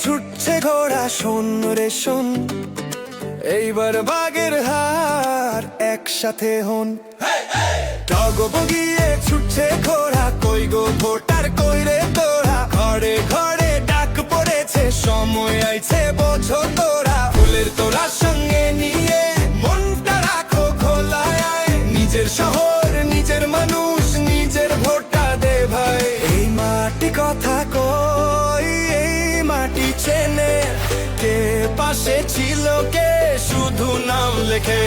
ছুটছে ঘোড়া, শোন রে শোন, এইবার বাগের হার একসাথে হন। ডগবগিয়ে ছুটছে ঘোড়া, কই গো ভোটার কই রে তোরা, ঘরে ঘরে ডাক পড়েছে, সময় আইছে বোঝো তোরা। ফুলের তোরা সঙ্গে নিয়ে মনটা রাখো খোলায়, নিজের শহর নিজের মানুষ নিজের ভোটটা দে ভাই। এই মাটি কথা কই, এই মাটি চেনে কে, পাশে ছিল কে, শুধু নাম লেখে।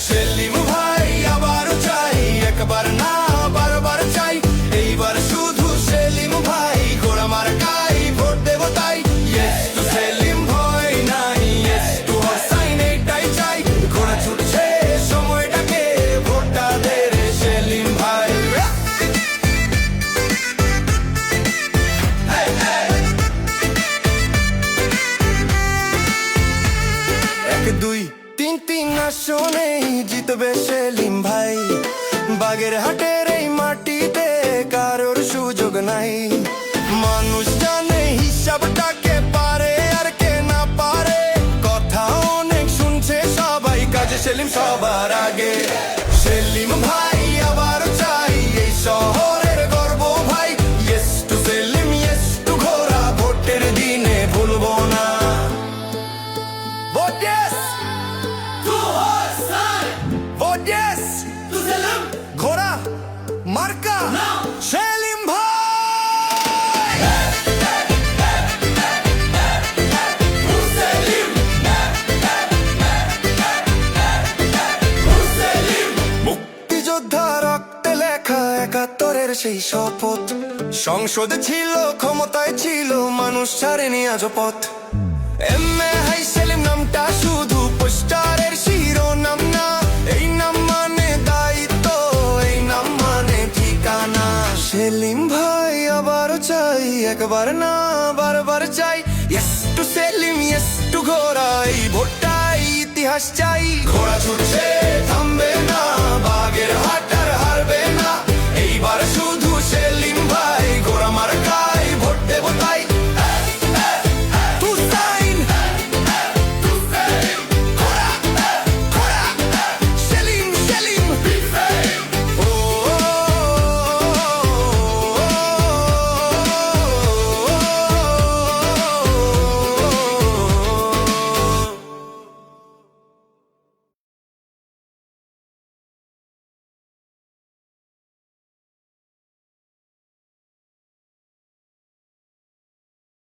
সেলিম ভাই আবারও চাই, একবার না বারবার চাই, এইবার শুধু সেলিম ভাই, ঘোড়া মার্কাই ভোট দেব তাই। ইয়েস টু সেলিম ভাই, নাই ইয়েস টু হোসাইন, এটাই চাই। ঘোড়া ছুটছে সময়টাকে, ভোটটা দে রে সেলিম ভাই। এক দুই তিন তিন আসনেই জিতবে সেলিম ভাই, বাগের হাটের এই মাটিতে কারোর সুযোগ নাই। মানুষ জানে হিসাবটাকে, পারে আর কে না পারে, কথা অনেক শুনছে সবাই, কাজে সেলিম সবার আগে। সেলিম ভাই আবার চাই, এই শহরের গর্ব ভাই। Yes to Selim, yes to ঘোড়া, ভোটের দিনে ভুলবো না। Vote yes to Hossain, vote yes to Selim, ঘোড়া মার্কা সেলিম ভাই। মুক্তিযোদ্ধা রক্তে লেখা ৭১-এর সেই শপথ, সংসদে ছিল ক্ষমতায় ছিল, মানুষ ছাড়েনি আজ পথ। এমএ হাই সেলিম নামটা শুধু পোস্টারের শিরোনাম না, এই নাম মানে দায়িত্ব, এই নাম মানে ঠিকানা। সেলিম ভাই আবারও চাই, একবার না বারবার চাই। Yes to Selim, yes to ঘোড়া, এই ভোটটাই ইতিহাস চাই। ঘোড়া ছুটছে থামবে না, বাগের হাট আর হারবে না, এইবার শুধু